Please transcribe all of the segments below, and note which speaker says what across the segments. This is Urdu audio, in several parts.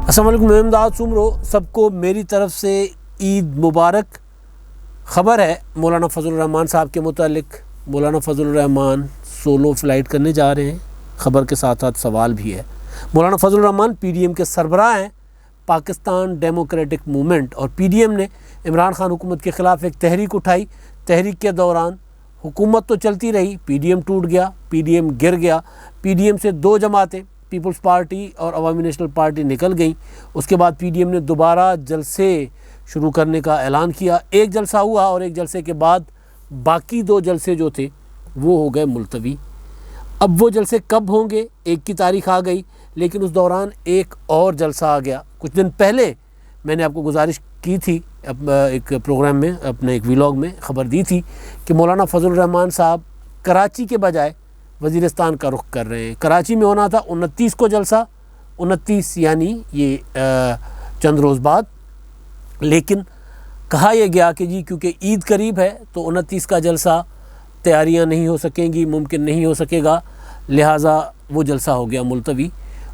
Speaker 1: السلام علیکم، میں امداد سمرو، سب کو میری طرف سے عید مبارک۔ خبر ہے مولانا فضل الرحمان صاحب کے متعلق، مولانا فضل الرحمان سولو فلائٹ کرنے جا رہے ہیں۔ خبر کے ساتھ ساتھ سوال بھی ہے۔ مولانا فضل الرحمان پی ڈی ایم کے سربراہ ہیں۔ پاکستان ڈیموکریٹک موومنٹ اور پی ڈی ایم نے عمران خان حکومت کے خلاف ایک تحریک اٹھائی۔ تحریک کے دوران حکومت تو چلتی رہی، پی ڈی ایم ٹوٹ گیا، پی ڈی ایم گر گیا۔ پی ڈی ایم سے دو جماعتیں، پیپلز پارٹی اور عوامی نیشنل پارٹی نکل گئیں۔ اس کے بعد پی ڈی ایم نے دوبارہ جلسے شروع کرنے کا اعلان کیا۔ ایک جلسہ ہوا اور ایک جلسے کے بعد باقی دو جلسے جو تھے وہ ہو گئے ملتوی۔ اب وہ جلسے کب ہوں گے؟ ایک کی تاریخ آ گئی، لیکن اس دوران ایک اور جلسہ آ گیا۔ کچھ دن پہلے میں نے آپ کو گزارش کی تھی، ایک پروگرام میں، اپنے ایک ویلاگ میں خبر دی تھی کہ مولانا فضل الرحمان صاحب کراچی کے بجائے وزیرستان کا رخ کر رہے ہیں۔ کراچی میں ہونا تھا 29 کو جلسہ، 29 یعنی یہ چند روز بعد، لیکن کہا یہ گیا کہ جی کیونکہ عید قریب ہے تو 29 کا جلسہ تیاریاں نہیں ہو سکیں گی، ممکن نہیں ہو سکے گا، لہٰذا وہ جلسہ ہو گیا ملتوی۔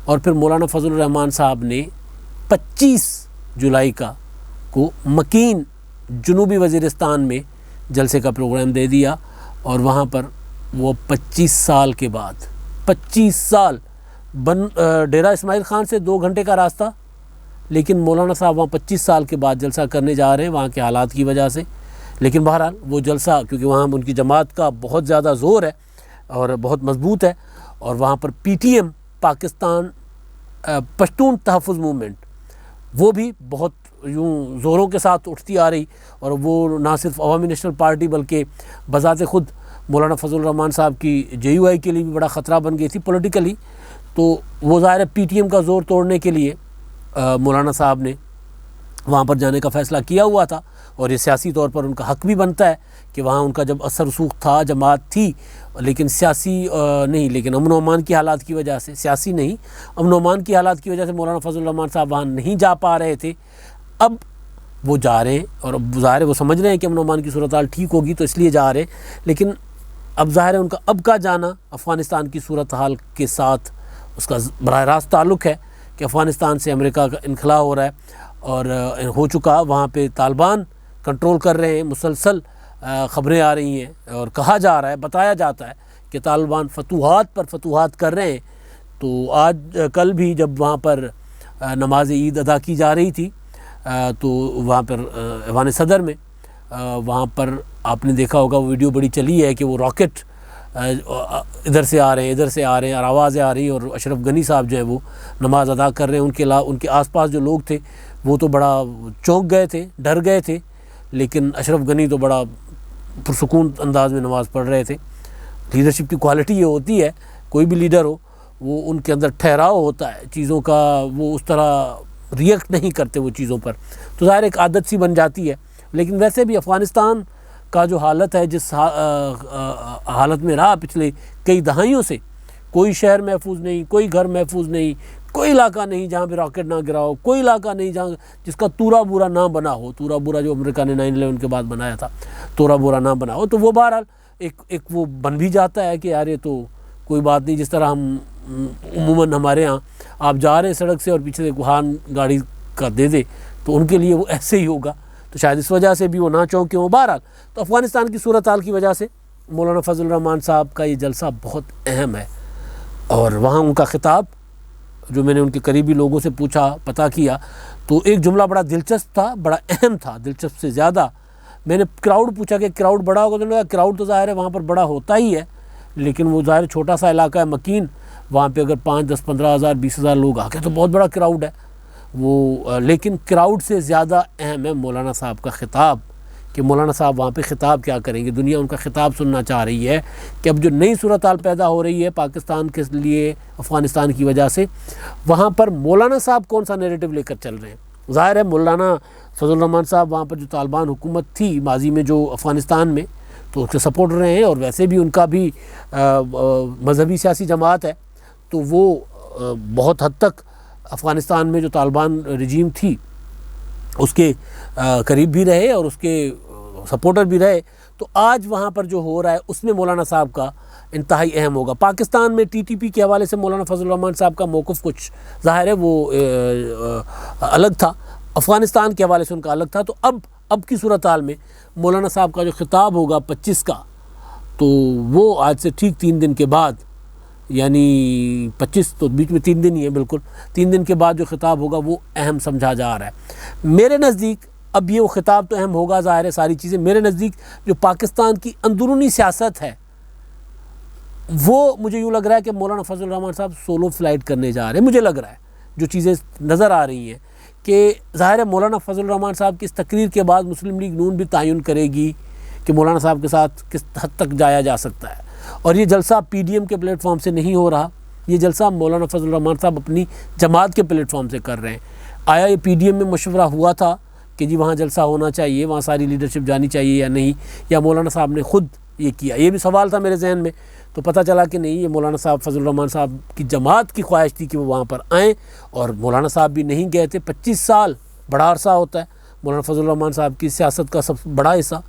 Speaker 1: اور پھر مولانا فضل الرحمان صاحب نے 25 جولائی کو مکین جنوبی وزیرستان میں جلسے کا پروگرام دے دیا، اور وہاں پر وہ 25 سال کے بعد، 25 سال ڈیرہ اسماعیل خان سے 2 گھنٹے کا راستہ، لیکن مولانا صاحب وہاں 25 سال کے بعد جلسہ کرنے جا رہے ہیں وہاں کے حالات کی وجہ سے۔ لیکن بہرحال وہ جلسہ، کیونکہ وہاں ان کی جماعت کا بہت زیادہ زور ہے اور بہت مضبوط ہے، اور وہاں پر P T M Pakistan Pashtun Tahaffuz Movement وہ بھی بہت یوں زوروں کے ساتھ اٹھتی آ رہی، اور وہ نہ صرف عوامی نیشنل پارٹی بلکہ بذات خود مولانا فضل الرحمان صاحب کی جے یو آئی کے لیے بھی بڑا خطرہ بن گئی تھی پولیٹیکلی۔ تو وہ ظاہر ہے پی ٹی ایم کا زور توڑنے کے لیے مولانا صاحب نے وہاں پر جانے کا فیصلہ کیا ہوا تھا، اور یہ سیاسی طور پر ان کا حق بھی بنتا ہے کہ وہاں ان کا جب اثر رسوخ تھا، جماعت تھی، لیکن سیاسی نہیں، لیکن امن و امان کی حالات کی وجہ سے، سیاسی نہیں، امن و امان کی حالات کی وجہ سے مولانا فضل الرحمان صاحب وہاں نہیں جا پا رہے تھے۔ اب وہ جا رہے ہیں، اور اب ظاہر ہے وہ سمجھ رہے ہیں کہ امن و امان کی صورتحال ٹھیک ہوگی تو اس لیے جا رہے ہیں، لیکن اب ظاہر ہے ان کا اب کا جانا افغانستان کی صورتحال کے ساتھ اس کا براہ راست تعلق ہے کہ افغانستان سے امریکہ کا انخلا ہو رہا ہے، اور ہو چکا، وہاں پہ طالبان کنٹرول کر رہے ہیں۔ مسلسل خبریں آ رہی ہیں اور کہا جا رہا ہے، بتایا جاتا ہے کہ طالبان فتوحات پر فتوحات کر رہے ہیں۔ تو آج کل بھی جب وہاں پر نماز عید ادا کی جا رہی تھی تو وہاں پر ایوان صدر میں وہاں پر آپ نے دیکھا ہوگا، وہ ویڈیو بڑی چلی ہے کہ وہ راکٹ ادھر سے آ رہے ہیں، ادھر سے آ رہے ہیں، اور آوازیں آ رہی ہیں، اور اشرف غنی صاحب جو ہیں وہ نماز ادا کر رہے ہیں۔ ان کے آس پاس جو لوگ تھے وہ تو بڑا چونک گئے تھے، ڈر گئے تھے، لیکن اشرف غنی تو بڑا پرسکون انداز میں نماز پڑھ رہے تھے۔ لیڈرشپ کی کوالٹی یہ ہوتی ہے، کوئی بھی لیڈر ہو وہ ان کے اندر ٹھہراؤ ہوتا ہے چیزوں کا، وہ اس طرح ریئیکٹ نہیں کرتے وہ چیزوں پر، تو ظاہر ایک عادت سی بن جاتی ہے۔ لیکن ویسے بھی افغانستان کا جو حالت ہے، جس حالت میں رہا پچھلے کئی دہائیوں سے، کوئی شہر محفوظ نہیں، کوئی گھر محفوظ نہیں، کوئی علاقہ نہیں جہاں پہ راکٹ نہ گرا ہو، کوئی علاقہ نہیں جہاں جس کا تورا بورا نہ بنا ہو، تورا بورا جو امریکہ نے 9/11 کے بعد بنایا تھا، تورا بورا نہ بنا ہو، تو وہ بہرحال ایک وہ بن بھی جاتا ہے کہ یار یہ تو کوئی بات نہیں، جس طرح ہم عموماً ہمارے ہاں آپ جا رہے ہیں سڑک سے اور پیچھے سے کوہان گاڑی کا دے دے تو ان کے لیے وہ ایسے ہی ہوگا، تو شاید اس وجہ سے بھی وہ نہ چونکے ہوں۔ بہرحال تو افغانستان کی صورتحال کی وجہ سے مولانا فضل الرحمان صاحب کا یہ جلسہ بہت اہم ہے، اور وہاں ان کا خطاب جو میں نے ان کے قریبی لوگوں سے پوچھا، پتہ کیا، تو ایک جملہ بڑا دلچسپ تھا، بڑا اہم تھا، دلچسپ سے زیادہ۔ میں نے کراؤڈ پوچھا کہ کراؤڈ بڑا ہوگا، تو انہوں نے کہا کراؤڈ تو ظاہر ہے وہاں پر بڑا ہوتا ہی ہے، لیکن وہ ظاہر چھوٹا سا علاقہ ہے مکین، وہاں پہ اگر 5، 10، 15 ہزار، 20 ہزار لوگ آ گئے تو بہت بڑا کراؤڈ ہے وہ، لیکن کراؤڈ سے زیادہ اہم ہے مولانا صاحب کا خطاب، کہ مولانا صاحب وہاں پہ خطاب کیا کریں گے۔ دنیا ان کا خطاب سننا چاہ رہی ہے کہ اب جو نئی صورتحال پیدا ہو رہی ہے پاکستان کے لیے افغانستان کی وجہ سے، وہاں پر مولانا صاحب کون سا نیریٹو لے کر چل رہے ہیں۔ ظاہر ہے مولانا فضل الرحمان صاحب وہاں پر جو طالبان حکومت تھی ماضی میں جو افغانستان میں، تو اس کے سپورٹ رہے ہیں، اور ویسے بھی ان کا بھی مذہبی سیاسی جماعت ہے، تو وہ بہت حد تک افغانستان میں جو طالبان رجیم تھی اس کے قریب بھی رہے اور اس کے سپورٹر بھی رہے۔ تو آج وہاں پر جو ہو رہا ہے اس میں مولانا صاحب کا انتہائی اہم ہوگا۔ پاکستان میں ٹی ٹی پی کے حوالے سے مولانا فضل الرحمان صاحب کا موقف کچھ ظاہر ہے وہ الگ تھا، افغانستان کے حوالے سے ان کا الگ تھا۔ تو اب کی صورتحال میں مولانا صاحب کا جو خطاب ہوگا 25 کا، تو وہ آج سے ٹھیک 3 دن کے بعد، یعنی 25 تو بیچ میں 3 دن ہی ہے، بالکل 3 دن کے بعد جو خطاب ہوگا وہ اہم سمجھا جا رہا ہے میرے نزدیک۔ اب یہ وہ خطاب تو اہم ہوگا، ظاہر ہے ساری چیزیں، میرے نزدیک جو پاکستان کی اندرونی سیاست ہے وہ مجھے یوں لگ رہا ہے کہ مولانا فضل الرحمان صاحب سولو فلائٹ کرنے جا رہے ہیں۔ مجھے لگ رہا ہے جو چیزیں نظر آ رہی ہیں کہ ظاہر ہے مولانا فضل الرحمان صاحب کی اس تقریر کے بعد مسلم لیگ نون بھی تعین کرے گی کہ مولانا صاحب کے ساتھ کس حد تک جایا جا سکتا ہے۔ اور یہ جلسہ پی ڈی ایم کے پلیٹ فارم سے نہیں ہو رہا، یہ جلسہ مولانا فضل الرحمان صاحب اپنی جماعت کے پلیٹ فارم سے کر رہے ہیں۔ آیا یہ پی ڈی ایم میں مشورہ ہوا تھا کہ جی وہاں جلسہ ہونا چاہیے، وہاں ساری لیڈرشپ جانی چاہیے یا نہیں، یا مولانا صاحب نے خود یہ کیا؟ یہ بھی سوال تھا میرے ذہن میں، تو پتہ چلا کہ نہیں، یہ مولانا صاحب فضل الرحمان صاحب کی جماعت کی خواہش تھی کہ وہ وہاں پر آئیں، اور مولانا صاحب بھی نہیں گئے تھے۔ 25 سال بڑا عرصہ ہوتا ہے مولانا فضل الرحمان صاحب کی سیاست کا سب بڑا حصہ،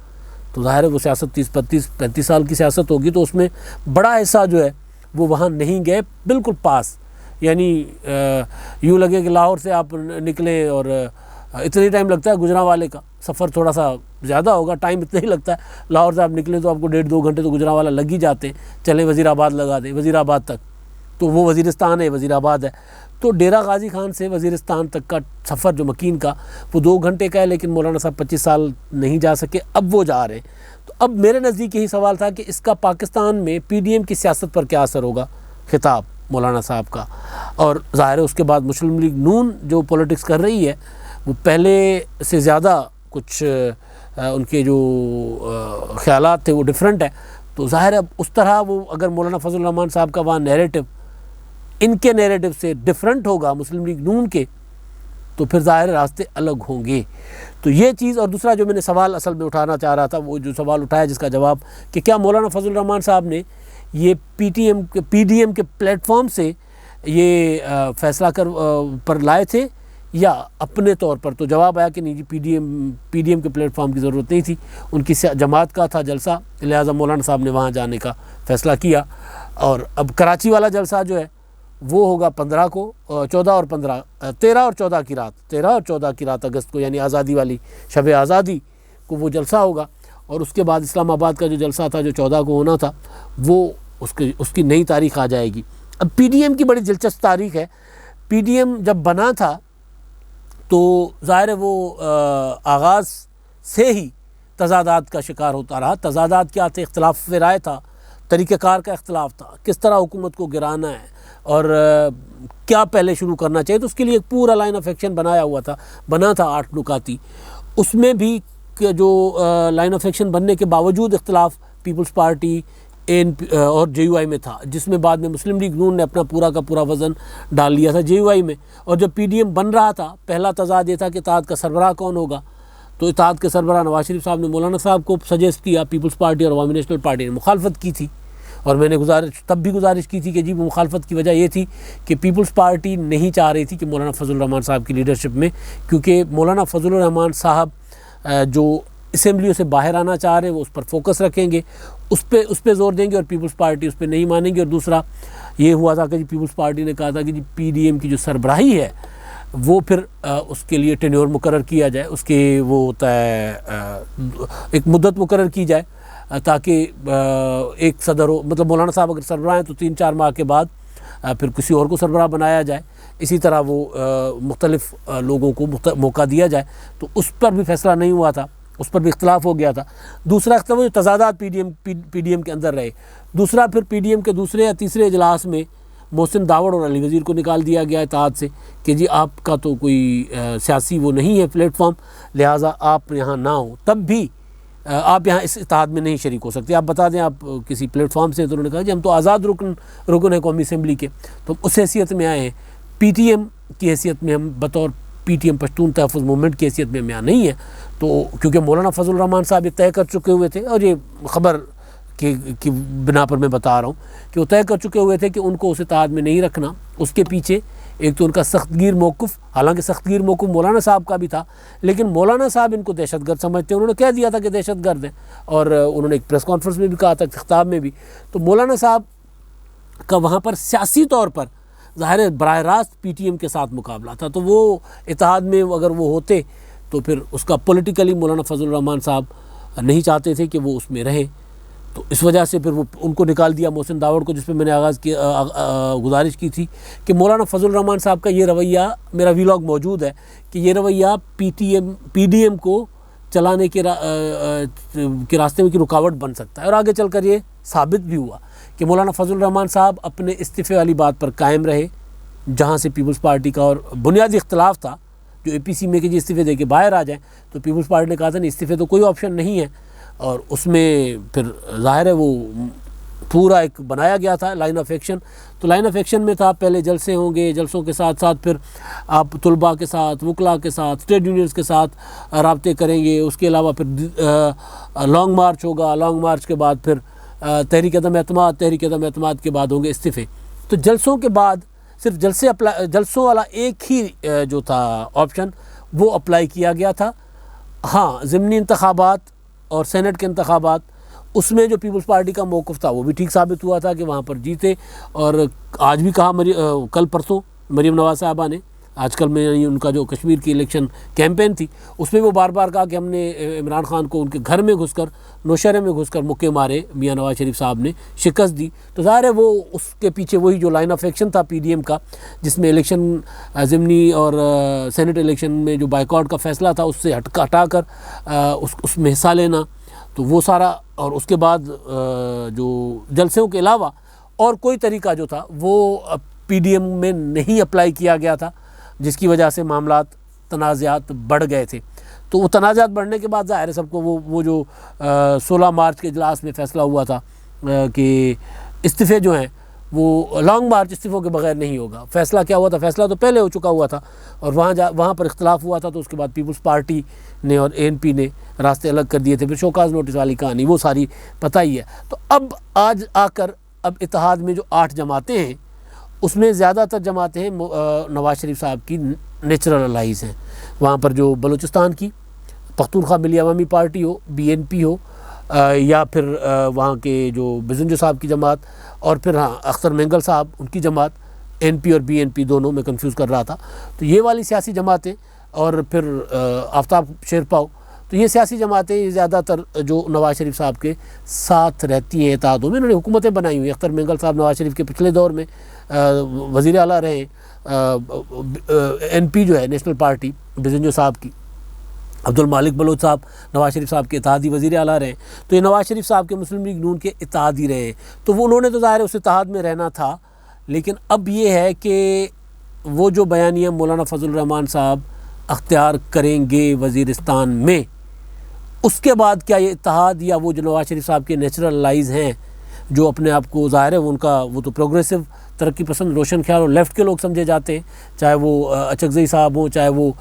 Speaker 1: تو ظاہر ہے وہ سیاست 35 سال کی سیاست ہوگی، تو اس میں بڑا حصہ جو ہے وہ وہاں نہیں گئے، بالکل پاس، یعنی یوں لگے کہ لاہور سے آپ نکلیں اور اتنا ہی ٹائم لگتا ہے گجرانوالے کا سفر، تھوڑا سا زیادہ ہوگا، ٹائم اتنا ہی لگتا ہے، لاہور سے آپ نکلیں تو آپ کو 1.5-2 گھنٹے تو گجرانوالہ لگ ہی جاتے ہیں، چلیں وزیر آباد لگا دیں، وزیر آباد تک، تو وہ وزیرستان ہے، وزیر آباد ہے، تو ڈیرہ غازی خان سے وزیرستان تک کا سفر جو مکین کا وہ 2 گھنٹے کا ہے، لیکن مولانا صاحب 25 سال نہیں جا سکے، اب وہ جا رہے ہیں۔ تو اب میرے نزدیک یہی سوال تھا کہ اس کا پاکستان میں پی ڈی ایم کی سیاست پر کیا اثر ہوگا، خطاب مولانا صاحب کا، اور ظاہر ہے اس کے بعد مسلم لیگ نون جو پولیٹکس کر رہی ہے وہ پہلے سے زیادہ کچھ ان کے جو خیالات تھے وہ ڈیفرنٹ ہے، تو ظاہر ہے اب اس طرح وہ اگر مولانا فضل الرحمان صاحب کا وہاں نیریٹو ان کے نیریٹو سے ڈیفرنٹ ہوگا مسلم لیگ نون کے، تو پھر ظاہر راستے الگ ہوں گے۔ تو یہ چیز، اور دوسرا جو میں نے سوال اصل میں اٹھانا چاہ رہا تھا، وہ جو سوال اٹھایا جس کا جواب کہ کیا مولانا فضل الرحمان صاحب نے یہ پی ڈی ایم کے پلیٹ فارم سے یہ فیصلہ پر لائے تھے یا اپنے طور پر؟ تو جواب آیا کہ نہیں جی، پی ڈی ایم کے پلیٹ فارم کی ضرورت نہیں تھی، ان کی جماعت کا تھا جلسہ، لہٰذا مولانا صاحب نے وہاں جانے کا فیصلہ کیا۔ اور اب کراچی والا جلسہ جو ہے وہ ہوگا 15 کو، 14 اور 15، 13 اور 14 کی رات، 13 اور 14 کی رات اگست کو، یعنی آزادی والی شب آزادی کو وہ جلسہ ہوگا، اور اس کے بعد اسلام آباد کا جو جلسہ تھا جو 14 کو ہونا تھا وہ اس کی نئی تاریخ آ جائے گی۔ اب پی ڈی ایم کی بڑی دلچسپ تاریخ ہے۔ پی ڈی ایم جب بنا تھا تو ظاہر ہے وہ آغاز سے ہی تضادات کا شکار ہوتا رہا۔ تضادات کیا تھے؟ اختلاف رائے تھا، طریقہ کار کا اختلاف تھا، کس طرح حکومت کو گرانا ہے اور کیا پہلے شروع کرنا چاہیے، تو اس کے لیے ایک پورا لائن آف ایکشن بنا تھا 8 نکاتی۔ اس میں بھی جو لائن آف ایکشن بننے کے باوجود اختلاف پیپلز پارٹی اور جے یو آئی میں تھا، جس میں بعد میں مسلم لیگ نون نے اپنا پورا کا پورا وزن ڈال لیا تھا جے یو آئی میں۔ اور جب پی ڈی ایم بن رہا تھا، پہلا تضاد یہ تھا کہ اتحاد کا سربراہ کون ہوگا، تو اتحاد کے سربراہ نواز شریف صاحب نے مولانا صاحب کو سجیسٹ کیا، پیپلز پارٹی اور عوامی نیشنل پارٹی نے مخالفت کی تھی، اور میں نے تب بھی گزارش کی تھی کہ جی وہ مخالفت کی وجہ یہ تھی کہ پیپلز پارٹی نہیں چاہ رہی تھی کہ مولانا فضل الرحمان صاحب کی لیڈرشپ میں، کیونکہ مولانا فضل الرحمان صاحب جو اسمبلیوں سے باہر آنا چاہ رہے ہیں وہ اس پر فوکس رکھیں گے، اس پہ زور دیں گے، اور پیپلز پارٹی اس پہ نہیں مانیں گے۔ اور دوسرا یہ ہوا تھا کہ جی پیپلز پارٹی نے کہا تھا کہ جی پی ڈی ایم کی جو سربراہی ہے وہ پھر اس کے لیے ٹینیور مقرر کیا جائے، اس کے وہ ہوتا ہے ایک مدت مقرر کی جائے، تاکہ ایک صدر ہو، مطلب مولانا صاحب اگر سربراہ ہیں تو 3-4 ماہ کے بعد پھر کسی اور کو سربراہ بنایا جائے، اسی طرح وہ مختلف لوگوں کو موقع دیا جائے۔ تو اس پر بھی فیصلہ نہیں ہوا تھا، اس پر بھی اختلاف ہو گیا تھا۔ دوسرا اختلاف جو تضادات پی ڈی ایم کے اندر رہے۔ دوسرا پھر پی ڈی ایم کے دوسرے یا تیسرے اجلاس میں محسن داوڑ اور علی وزیر کو نکال دیا گیا اتحاد سے کہ جی آپ کا تو کوئی سیاسی وہ نہیں ہے پلیٹ فارم، لہٰذا آپ یہاں نہ ہوں، تب بھی آپ یہاں اس اتحاد میں نہیں شریک ہو سکتے، آپ بتا دیں آپ کسی پلیٹ فارم سے۔ تو انہوں نے کہا جی ہم تو آزاد رکن ہیں قومی اسمبلی کے، تو اس حیثیت میں آئے ہیں، پی ٹی ایم کی حیثیت میں ہم بطور پی T M Pashtun Tahaffuz movement کی حیثیت میں ہم یہاں نہیں ہیں۔ تو کیونکہ مولانا فضل الرحمان صاحب یہ طے کر چکے ہوئے تھے، اور یہ خبر کی بنا پر میں بتا رہا ہوں کہ وہ طے کر چکے ہوئے تھے کہ ان کو اس اتحاد میں نہیں رکھنا. اس کے پیچھے ایک تو ان کا سخت گیر موقف، حالانکہ سخت گیر موقف مولانا صاحب کا بھی تھا، لیکن مولانا صاحب ان کو دہشت گرد سمجھتے ہیں. انہوں نے کہہ دیا تھا کہ دہشت گرد ہیں، اور انہوں نے ایک پریس کانفرنس میں بھی کہا تھا، خطاب میں بھی. تو مولانا صاحب کا وہاں پر سیاسی طور پر ظاہر ہے براہ راست پی ٹی ایم کے ساتھ مقابلہ تھا. تو وہ اتحاد میں اگر وہ ہوتے تو پھر اس کا پولیٹیکلی مولانا فضل الرحمان صاحب نہیں چاہتے تھے کہ وہ اس میں رہیں. تو اس وجہ سے پھر وہ ان کو نکال دیا محسن داوڑ کو، جس پہ میں نے آغاز کی گزارش کی تھی کہ مولانا فضل الرحمان صاحب کا یہ رویہ، میرا ویلاگ موجود ہے کہ یہ رویہ پی ڈی ایم کو چلانے کے راستے میں کی رکاوٹ بن سکتا ہے. اور آگے چل کر یہ ثابت بھی ہوا کہ مولانا فضل الرحمان صاحب اپنے استعفے والی بات پر قائم رہے، جہاں سے پیپلز پارٹی کا اور بنیادی اختلاف تھا جو اے پی سی میں کہ جی استعفے دے کے باہر آ جائیں. تو پیپلز پارٹی نے کہا تھا نہیں، استعفے تو کوئی آپشن نہیں ہے. اور اس میں پھر ظاہر ہے وہ پورا ایک بنایا گیا تھا لائن آف ایکشن. تو لائن آف ایکشن میں تھا پہلے جلسے ہوں گے، جلسوں کے ساتھ ساتھ پھر آپ طلباء کے ساتھ، وکلاء کے ساتھ، اسٹیٹ یونینز کے ساتھ رابطے کریں گے. اس کے علاوہ پھر لانگ مارچ ہوگا، لانگ مارچ کے بعد پھر تحریک عدم اعتماد، تحریک عدم اعتماد کے بعد ہوں گے استعفے. تو جلسوں کے بعد صرف جلسوں والا ایک ہی جو تھا آپشن وہ اپلائی کیا گیا تھا. ہاں، ضمنی انتخابات اور سینٹ کے انتخابات، اس میں جو پیپلز پارٹی کا موقف تھا وہ بھی ٹھیک ثابت ہوا تھا کہ وہاں پر جیتے. اور آج بھی کہا کل پرسوں مریم نواز صاحبہ نے، آج کل میں ان کا جو کشمیر کی الیکشن کیمپین تھی اس میں وہ بار بار کہا کہ ہم نے عمران خان کو ان کے گھر میں گھس کر، نوشہرے میں گھس کر مکے مارے، میاں نواز شریف صاحب نے شکست دی. تو ظاہر ہے وہ اس کے پیچھے وہی جو لائن آف ایکشن تھا پی ڈی ایم کا، جس میں الیکشن ضمنی اور سینٹ الیکشن میں جو بائیکاٹ کا فیصلہ تھا اس سے ہٹا کر اس میں حصہ لینا، تو وہ سارا. اور اس کے بعد جو جلسوں کے علاوہ اور کوئی طریقہ جو تھا وہ پی ڈی ایم میں نہیں اپلائی کیا گیا تھا، جس کی وجہ سے معاملات، تنازعات بڑھ گئے تھے. تو وہ تنازعات بڑھنے کے بعد ظاہر ہے سب کو وہ جو 16 مارچ کے اجلاس میں فیصلہ ہوا تھا کہ استعفے جو ہیں وہ لانگ مارچ استعفوں کے بغیر نہیں ہوگا. فیصلہ کیا ہوا تھا؟ فیصلہ تو پہلے ہو چکا ہوا تھا اور وہاں پر اختلاف ہوا تھا. تو اس کے بعد پیپلز پارٹی نے اور اے این پی نے راستے الگ کر دیے تھے. پھر شوکاز نوٹس والی کہانی وہ ساری پتہ ہی ہے. تو اب آج آ کر اب اتحاد میں جو 8 جماعتیں ہیں اس میں زیادہ تر جماعتیں نواز شریف صاحب کی نیچرل الائز ہیں. وہاں پر جو بلوچستان کی پختونخوا ملی عوامی پارٹی ہو، بی این پی ہو، یا پھر وہاں کے جو بزنجو صاحب کی جماعت، اور پھر ہاں اختر مینگل صاحب ان کی جماعت، این پی اور بی این پی دونوں میں کنفیوز کر رہا تھا. تو یہ والی سیاسی جماعتیں، اور پھر آفتاب شیرپاؤ، تو یہ سیاسی جماعتیں زیادہ تر جو نواز شریف صاحب کے ساتھ رہتی ہیں اتحادوں میں. انہوں نے حکومتیں بنائی ہوئی. اختر مینگل صاحب نواز شریف کے پچھلے دور میں وزیر اعلیٰ رہے. این پی جو ہے نیشنل پارٹی بزنجو صاحب کی، عبد المالک بلوچ صاحب نواز شریف صاحب کے اتحادی وزیر اعلیٰ رہے. تو یہ نواز شریف صاحب کے مسلم لیگ نون کے اتحادی رہے. تو وہ انہوں نے تو ظاہر اس اتحاد میں رہنا تھا. لیکن اب یہ ہے کہ وہ جو بیانیہ مولانا فضل الرحمان صاحب اختیار کریں گے وزیرستان میں، اس کے بعد کیا یہ اتحاد یا وہ جو نواز شریف صاحب کے نیچرل الائز ہیں جو اپنے آپ کو ظاہر ہے وہ تو پروگریسو، ترقی پسند، روشن خیال اور لیفٹ کے لوگ سمجھے جاتے ہیں، چاہے وہ اچکزئی صاحب ہوں، چاہے وہ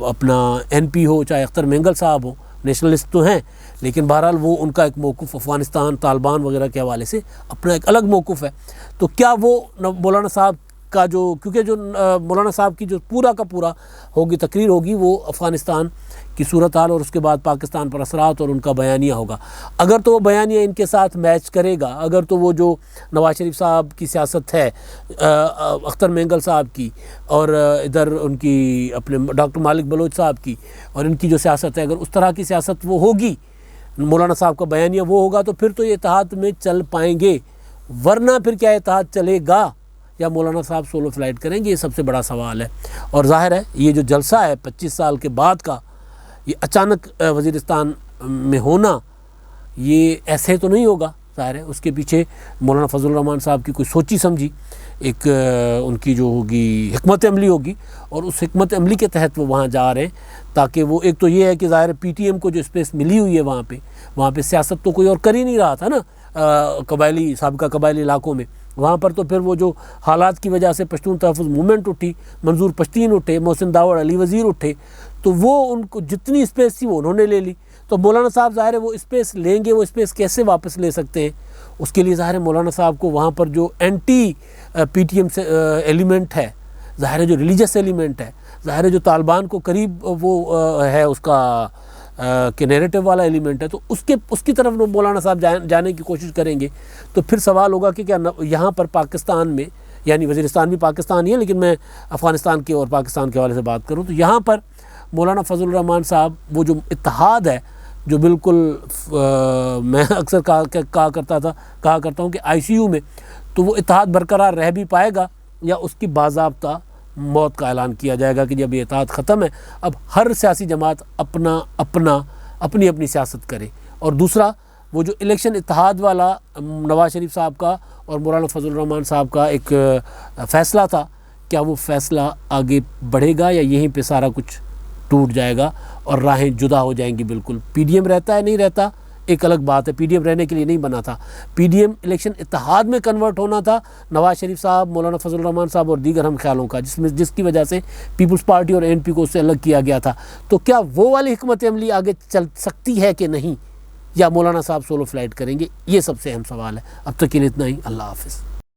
Speaker 1: اپنا این پی ہو، چاہے اختر مینگل صاحب ہوں. نیشنلسٹ تو ہیں لیکن بہرحال وہ ان کا ایک موقف افغانستان، طالبان وغیرہ کے حوالے سے اپنا ایک الگ موقف ہے. تو کیا وہ مولانا صاحب کا کیونکہ جو مولانا صاحب کی جو پورا کا پورا ہوگی تقریر ہوگی وہ افغانستان کی صورتحال اور اس کے بعد پاکستان پر اثرات اور ان کا بیانیہ ہوگا. اگر تو وہ بیانیہ ان کے ساتھ میچ کرے گا، اگر تو وہ جو نواز شریف صاحب کی سیاست ہے، اختر مینگل صاحب کی، اور ادھر ان کی اپنے ڈاکٹر مالک بلوچ صاحب کی، اور ان کی جو سیاست ہے، اگر اس طرح کی سیاست وہ ہوگی، مولانا صاحب کا بیانیہ وہ ہوگا، تو پھر تو یہ اتحاد میں چل پائیں گے. ورنہ پھر کیا اتحاد چلے گا یا مولانا صاحب سولو فلائٹ کریں گے؟ یہ سب سے بڑا سوال ہے. اور ظاہر ہے یہ جو جلسہ ہے 25 سال کے بعد کا، یہ اچانک وزیرستان میں ہونا، یہ ایسے تو نہیں ہوگا. ظاہر ہے اس کے پیچھے مولانا فضل الرحمان صاحب کی کوئی سوچی سمجھی ایک ان کی جو ہوگی حکمت عملی ہوگی، اور اس حکمت عملی کے تحت وہ وہاں جا رہے ہیں تاکہ وہ ایک تو یہ ہے کہ ظاہر پی ٹی ایم کو جو اسپیس ملی ہوئی ہے وہاں پہ سیاست تو کوئی اور کر ہی نہیں رہا تھا نا قبائلی، سابقہ قبائلی علاقوں میں. وہاں پر تو پھر وہ جو حالات کی وجہ سے پشتون تحفظ موومنٹ اٹھی، منظور پشتین اٹھے، محسن داوڑ، علی وزیر اٹھے، تو وہ ان کو جتنی اسپیس تھی وہ انہوں نے لے لی. تو تو مولانا صاحب ظاہر ہے وہ اسپیس لیں گے، وہ اسپیس کیسے واپس لے سکتے ہیں؟ اس کے لیے ظاہر ہے مولانا صاحب کو وہاں پر جو اینٹی پی ٹی ایم سے ایلیمنٹ ہے، ظاہر ہے جو ریلیجس ایلیمنٹ ہے، ظاہر ہے جو طالبان کو قریب وہ ہے اس کا کہ نیریٹو والا ایلیمنٹ ہے، تو اس کی طرف مولانا صاحب جانے کی کوشش کریں گے. تو پھر سوال ہوگا کہ کیا یہاں پر پاکستان میں، یعنی وزیرستان بھی پاکستان ہی ہے لیکن میں افغانستان کے اور پاکستان کے حوالے سے بات کروں تو یہاں پر مولانا فضل الرحمان صاحب وہ جو اتحاد ہے جو بالکل میں اکثر کہا کرتا ہوں کہ آئی سی یو میں تو وہ اتحاد برقرار رہ بھی پائے گا یا اس کی باضابطہ موت کا اعلان کیا جائے گا کہ جب یہ اتحاد ختم ہے اب ہر سیاسی جماعت اپنی سیاست کرے. اور دوسرا وہ جو الیکشن اتحاد والا نواز شریف صاحب کا اور مولانا فضل الرحمان صاحب کا ایک فیصلہ تھا، کیا وہ فیصلہ آگے بڑھے گا یا یہیں پہ سارا کچھ ٹوٹ جائے گا اور راہیں جدا ہو جائیں گی؟ بالکل پی ڈی ایم رہتا ہے نہیں رہتا ایک الگ بات ہے، پی ڈی ایم رہنے کے لیے نہیں بنا تھا، پی ڈی ایم الیکشن اتحاد میں کنورٹ ہونا تھا نواز شریف صاحب، مولانا فضل الرحمان صاحب اور دیگر ہم خیالوں کا، جس کی وجہ سے پیپلز پارٹی اور این پی کو اس سے الگ کیا گیا تھا. تو کیا وہ والی حکمت عملی آگے چل سکتی ہے کہ نہیں، یا مولانا صاحب سولو فلائٹ کریں گے؟ یہ سب سے اہم سوال ہے. اب تک کے لیے اتنا ہی. اللہ حافظ.